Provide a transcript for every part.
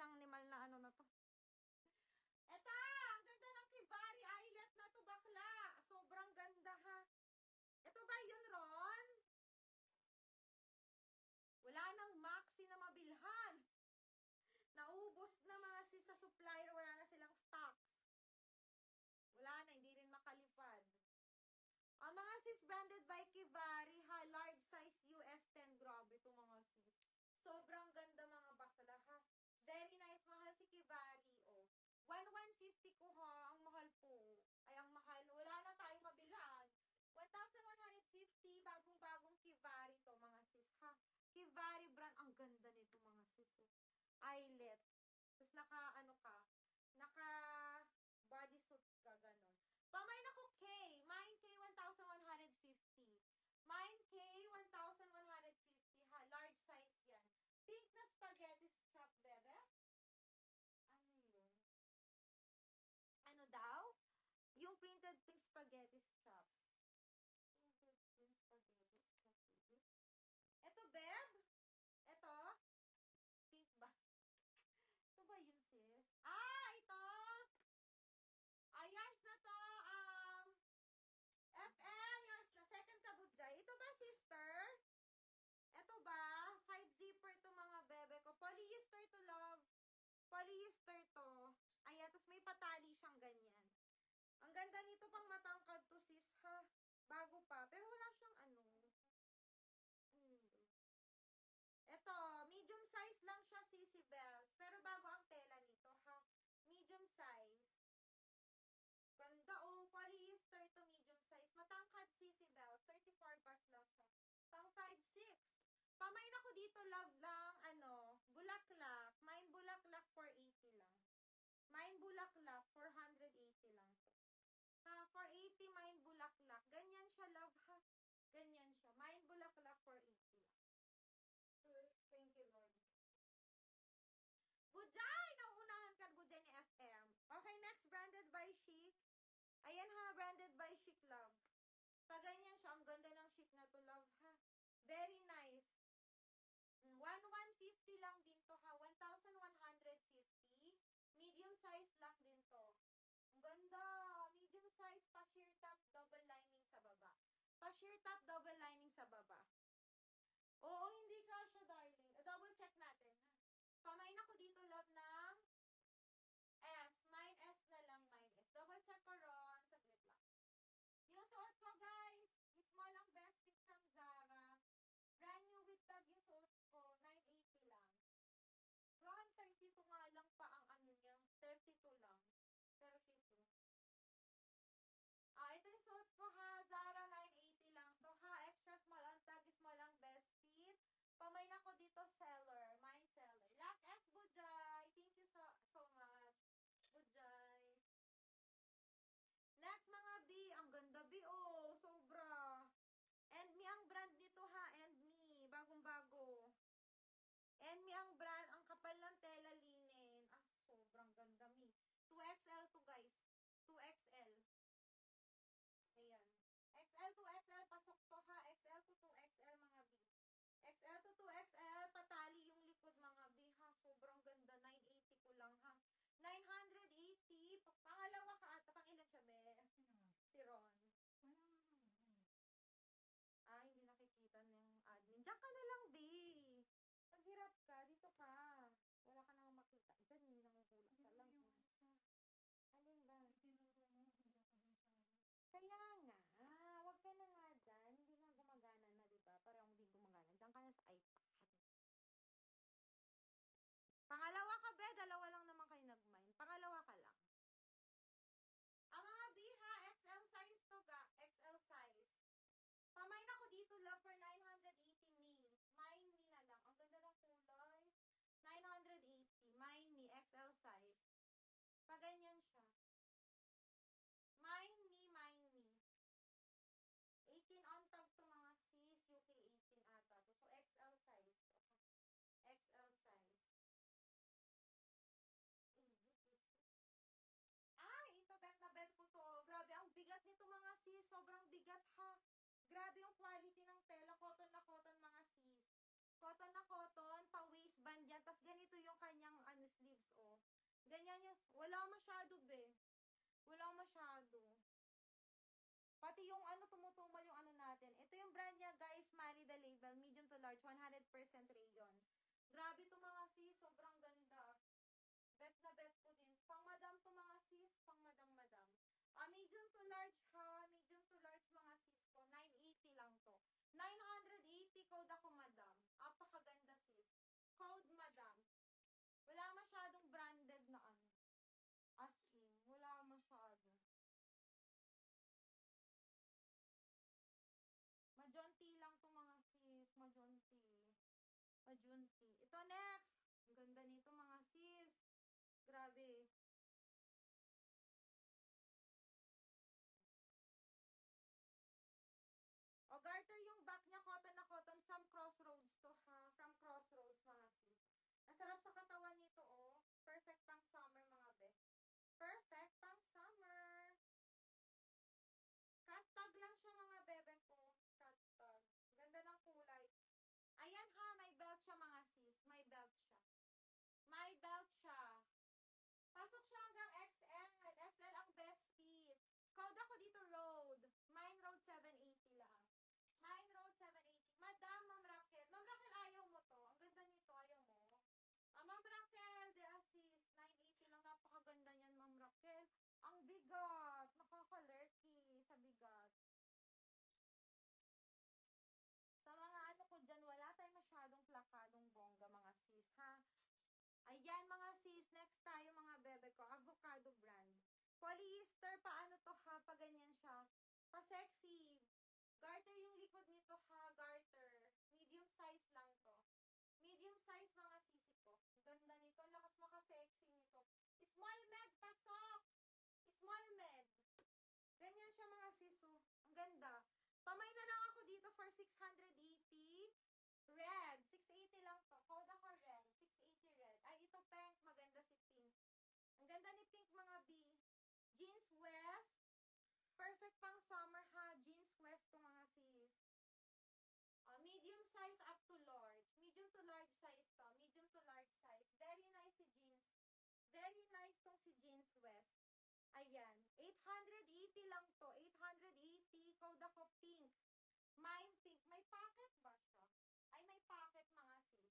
ng animal na ano na to. Eta, ang ganda ng Kibari Eyelet na to, bakla. Sobrang ganda, ha. Ito ba yun, Ron? Wala nang maxi na mabilhan. Naubos na mga sis sa supplier, wala na silang stocks. Wala na, hindi rin makalipad. Ang mga sis branded by Kibari, ha, large size US 10. Grabe ito mga sis. Sobrang ganda mga bakla, ha. Very nice, mahal si Kibari, oh. 1,150 ko, ha. Ang mahal po. Ay, ang mahal. Wala na tayong mabilhan. 1,150, bagong-bagong Kibari to mga sis, ha. Kibari brand, ang ganda nito mga sis, oh. Eyelet. Tapos naka, ano ka, naka bodysuit ka, ganon. Pamain ako K. Mine K, 1,150. Mine K, 1,150, ha. Large size yan. Pink na spaghetti strap, bebe. Ano yun? Ano daw? Yung printed pink spaghetti strap. Printed pink spaghetti strap, bebe. Ito, beb? Ito? Pink ba? Ito ba yun, sis? Ah, ito! Yours na to, FM, yours na. Second kabudjay. Ito ba, sister? Ito ba? Side zipper to mga bebe ko. Polyester to, love. Polyester to. Ayan, tapos may patali siyang ganyan. Ang ganda nito, pang matangkad to, sis, ha? Bago pa. Pero wala siyang ano. Ito, medium size lang siya, Sissy Bells. Pero bago ang tela nito, ha? Medium size. Ganda, oh. Polyester to medium size. Matangkad, Sissy Bells. 34 pas lang siya. Pang 5'6". Pamain ako dito, love lang, ano, bulaklak. Mine bulaklak, 480 lang. Mine bulaklak, 480 lang to. Ha, 480, mine bulaklak. Ganyan siya, love, ha? Ganyan siya. Mine bulaklak, 480 lang. Thank you, Lord. Bujay! Nauunahan ka, Bujay ni FM. Okay, next, branded by Chic. Ayan, ha, branded by Chic, love. Pag ganyan siya, ang ganda ng Chic na to, love, ha? Very nice. 1,150 lang din to, ha? 1,150. Medium size lang din to. Ang ganda. Medium size, pa-sheer top, double lining sa baba. Pa-sheer top, double lining sa baba. Oo, hindi ka siya, darling. Double check natin, ha? Pamain ako dito, love, ng S. Mine S na lang, mine S. Double check ko ron. Saglit lang. Yung suot ko, guys. Small ang best fit from Zara. Brand new with tag yung suot ko. 980 lang. Ron, 32 nga lang pa ang ano niya. 32 lang. 32. Ito yung suot ko, ha. Zara, 980 lang to, ha. Extra small ang tag. Small ang best fit. Pamain ako dito, seller. Mine seller. Lock S, Bujay. Thank you so much. Bujay. Next, mga B. Ang ganda, B, oh. Sobra. And me ang brand nito, ha. And me. Bagong-bago. And me ang brand. Ang kapal ng tela, linen. Sobrang ganda, me. 2XL to, guys. 2XL. Ayan. XL to XL. Pasok to, ha. XL to 2XL, mga B. XL to 2XL, patali yung likod, mga B, ha. Sobrang ganda. 980 ko lang, ha. 980. Pangalawa ka ata. Pang ilan siya, be? Si Ron. Hindi nakikita na yung admin. Diyan ka na lang, B. Paghirap ka. Dito ka. Wala ka nang makita. Diyan, hindi namumulak ka lang. Alin ba? Kaya nga. Wag ka na nga dyan. Hindi nga gumagana na, diba? Parang hindi gumagana. Diyan ka na sa iPad. Pangalawa ka, be. Dalawa lang naman kayo nag-mine. Pangalawa ka lang. Ang mga B, ha. XL size to, ga. XL size. Pamain ako dito, love, for 980 me. Mine me na lang. Ang ganda ng kulay. 980. Mine me. XL size. Pag ganyan siya. Mine me, mine me. 18 on tag to, mga sis. UK 18 ata to. So, XL size to. XL size. Ito, bet na bet ko to. Grabe, ang bigat nito, mga sis. Sobrang bigat, ha. Grabe yung quality ng tela. Cotton na cotton, mga sis. Cotton na cotton, pang waistband yan. Tapos ganito yung kanyang sleeves, oh. Ganyan yung, wala masyado, be. Wala masyado. Pati yung tumutumal yung natin. Ito yung brand niya, guys, Mali the Label, medium to large, 100% rayon. Grabe to mga sis, sobrang ganda. Bet na bet ko din. Pang madam to mga sis, pang madam. Medium to large ha, medium to large mga sis ko, 980 lang to. 980, code ako madam. Apakaganda sis. Code madam. Wala masyadong branded na As in, wala masyado. Majonti lang to mga sis, majonti. Majonti. Ito next. Ang ganda nito mga sis. Grabe. O, garter yung back niya, cotton na cotton, from Crossroads to ha. From Crossroads mga sis. Nasarap sa katawan nito, oh. Perfect pang summer mga be. Perfect pang summer. Cut tag lang siya mga bebe ko. Cut tag. Ganda ng kulay. Ayan ha, may belt siya mga sis. May belt siya. May belt siya. Pasok siya hanggang XL. XL ang best fit. Code ako dito, Road. Mine Road 780 lang. Mine Road 780. Madam, Ma'am Raquel. Ma'am Raquel, ayaw mo to. Ang ganda nito, ayaw mo. Ma'am Raquel, the assist. 980 lang. Napakaganda niyan, Ma'am Raquel. Ang bigat. Nakaka-lurky sa bigat. Sa mga ko dyan, wala tayong masyadong plakadong bongga, mga sis, ha? Ayan, mga sis. Next tayo, mga bebe ko. Avocado brand. Polyester, paano to, ha? Pa ganyan siya. Pa-sexy. Garter yung likod nito, ha? Garter. Medium size lang to. Medium size, mga sisi ko. Ganda nito. Lakas maka-sexy nito. Small med, pasok! Small med. Ganyan siya, mga siso. Ang ganda. Pamay na lang ako dito for 680. Red. 680 lang to. Code ako red. 680 red. Ay, ito pink. Maganda si pink. Ang ganda ni pink, mga B. Jeans West. Perfect pang summer ha. Jeans West to mga sis. Medium size up to large. Medium to large size to. Medium to large size. Very nice si jeans. Very nice tong si Jeans West. Ayan. 880 lang to. 880. Code ako pink. Mine pink. May pocket ba siya? Ay, may pocket, mga sis.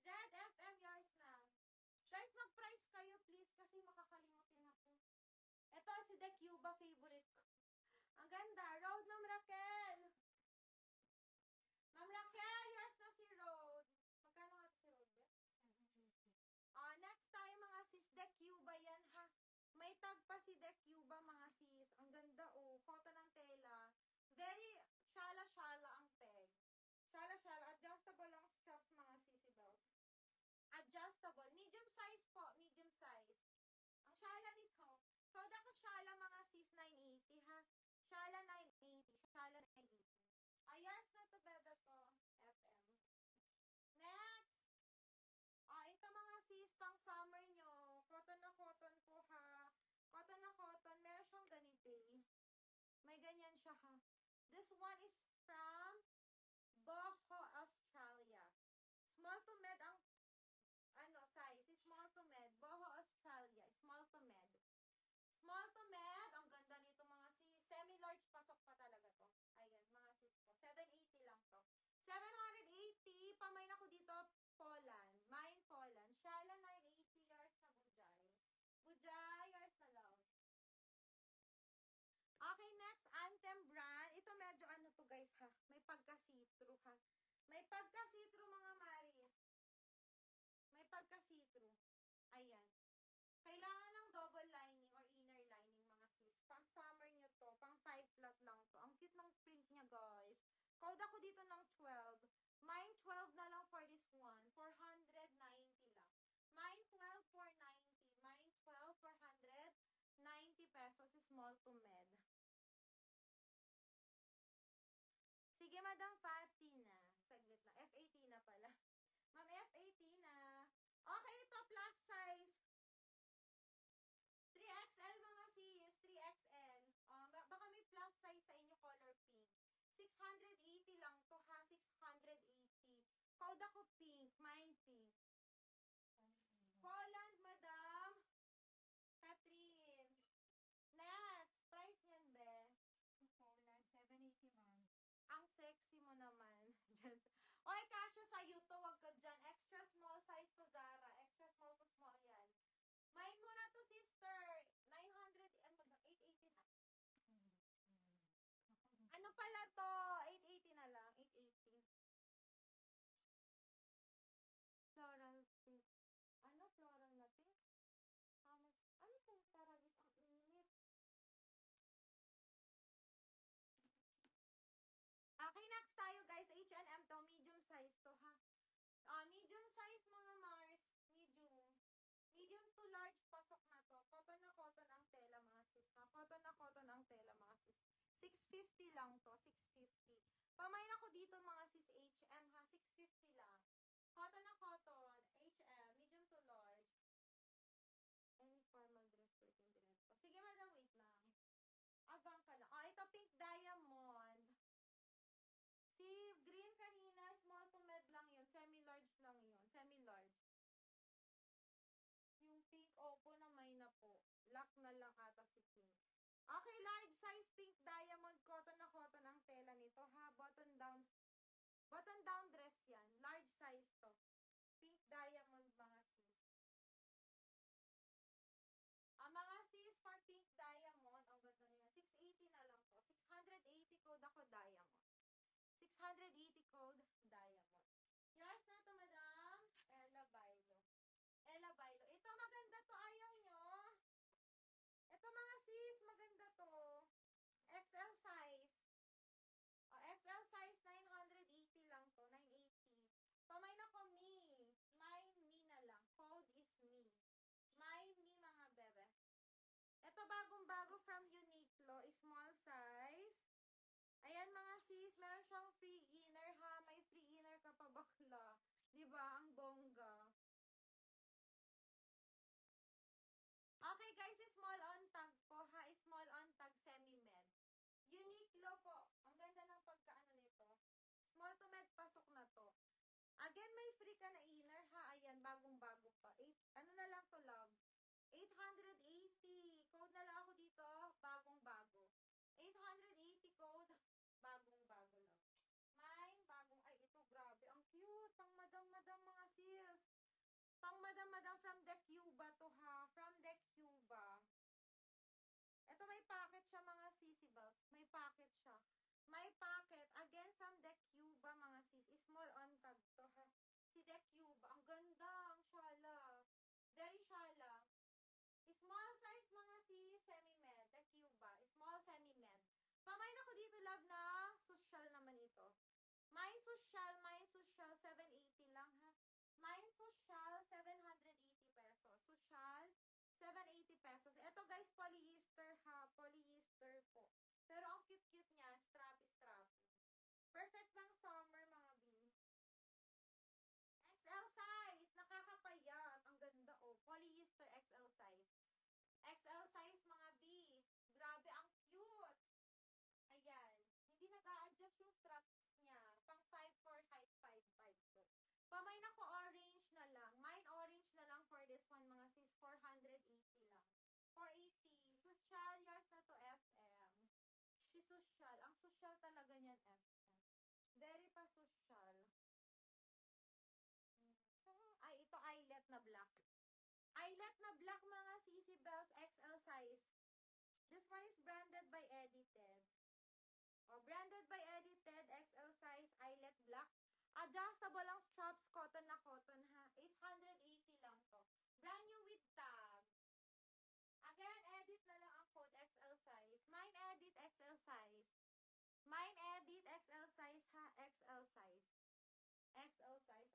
Red FM yours na. Guys, mag-price kayo please kasi makakalimutin ako. Ito si The Cuba, favorite ko. Ang ganda. Road, Ma'am Raquel. Ma'am Raquel, yours na si Road. Magkano nga si Road? Next tayo, mga sis. The Cuba yan ha. May tag pa si The Cuba, mga sis. Ang ganda, oh. Cotton ng tela. Very shala-shala ang peg. Shala-shala. Adjustable ang straps, mga sisi bells. Adjustable. Medium size po. Medium size. Ang shala nito. Code ako shala, mga sis, 980 ha. Shala 980. Shala 980. Ayars na to, bebe ko. FM. Next. Ito, mga sis, pang summer nyo. Cotton na cotton po ha. Cotton na cotton. Meron siyang ganito. May ganyan siya ha. This one is from Boho, Australia. Small to med ang size. Small to med. Boho, Australia. Small to med. Small to med. Ang ganda nito, mga sis. Semi-large pasok pa talaga to. Ayan, mga sis ko. 780 lang to. 780. Pamain ako dito. Poland. Mine Poland. Shala 980 years na Bujay. Bujay years na love. Okay, next. Anthem brand. Ito medyo to guys ha. May pagka-see-through ha. May pagka-see-through, mga mari. May pagka-see-through. Ayan. Kailangan ng double lining or inner lining, mga sis. Pang summer nyo to. Pang 5 flat lang to. Ang cute ng print niya, guys. Code ako dito ng 12. Mine 12 na lang for this one. 490 lang. Mine 12, 490. Mine 12, 490 pesos. Small to med. Sige, Madam Fatty na. Saglit lang. F80 na pala. Ma'am, F80 na. Okay, ito plus size. 3XL, mga sis. 3XL. Baka may plus size sa inyo, color pink. 680 lang to ha. 680. Code ako pink. Mine pink. Poland, madam. Catherine. Next. Price niyan, be. Poland, 780 ma'am. Ang sexy mo naman. Oy, kasya sa'yo to. Wag ka dyan. Extra small size to, Zara. Extra small to small yan. Mine mo na to, sister. 900, ano ba? 880 na. Ano pala to? 880 na lang. 880. Floral pink. Ano? Floral na pink? How much? Ano itong taragis? Ang init. Okay, next tayo guys. H&M to. Medium size to, ha? Medium size mga Mars. Medium. Medium to large, pasok na to. Cotton na cotton ang tela mga sis, ha? Cotton na cotton ang tela mga sis. 650 lang to. 650. Pamain ako dito mga sis H&M, ha? 650 lang. Cotton na cotton. H&M. Medium to large. Any formal dress working direct. Sige madam, wait lang. Abang ka lang. Ito pink diamond. Si green kanina, small to med lang yun. Semi-large lang yun. Semi-large. Yung pink, opo na may na po. Lock na lang ata si pink. Okay, large size pink diamond. Cotton na cotton ang tela nito, ha? Button down dress yan. Large size to. Pink diamond, mga sis. Mga sis, for pink diamond, ang ganda na yan. 680 na lang to. 680 code ako diamond. 680 code diamond. Yours na to, madam. Ella Bailo. Ella Bailo. Ito, maganda to. Ayaw nyo? Ito, mga sis, maganda to. XL size. XL size, 980 lang to. 980. Pamain ako, me. Mine, me na lang. Code is me. Mine, me, mga bebe. Ito, bagong-bago from Uniqlo. Small size. Ayan, mga sis. Meron siyang free inner, ha? May free inner ka pa, bakla. Diba? Ang bongga. Okay, guys. Small on tag po, ha? Small on tag semi-med. Uniqlo po. Ang ganda ng pagkaano nito. Small to med, pasok na to. Again, may free ka na inner, ha? Ayan, bagong-bago pa. Ano na lang to, love? 880. Code na lang ako dito. Bagong-bago. 880 code. Bagong-bago lang. Mine, bagong. Ay, ito, grabe. Ang cute. Pang madam-madam, mga sis. Pang madam-madam from the Cuba to, ha? From the Cuba. Ito, may packet siya, mga sisibals. May packet siya. May packet. Again, from the Cuba, mga sis. Small on tag to, ha? Si the Cuba. Ang ganda. Ang shala. Very shala. Small size, mga sis. Semi-med. The Cuba. Small semi-med. Pamain ako dito, love, na social naman ito. Mine social, 780 lang, ha? Mine social, 780 pesos. Social, 780 pesos. Ito, guys, polyester, ha? Polyester po. Pero ang cute-cute niya, strappy-strappy. Perfect pang summer, mga B. XL size, nakakapayat. Ang ganda, oh. Polyester XL size. XL size, mga B. Grabe, ang cute. Ayan. Hindi nag-a-adjust yung straps niya. Pang 5'4", height 5'5". So, pamain ako orange na lang. Mine orange na lang for this one, mga sis. 480 lang. 480. Social, yours na to, FM. Si social. Ang social talaga niyan, FM. Very pa social. Ay, ito eyelet na black. Eyelet na black, mga Sissy Bells, XL size. This one is branded by Edited. Branded by Edited, XL size, eyelet black. Adjustable ang straps, cotton na cotton, ha? 880 lang to. Brand new with tag. Again, edit na lang ang code, XL size. Mine edit, XL size. Mine edit, XL size, ha? XL size. XL size.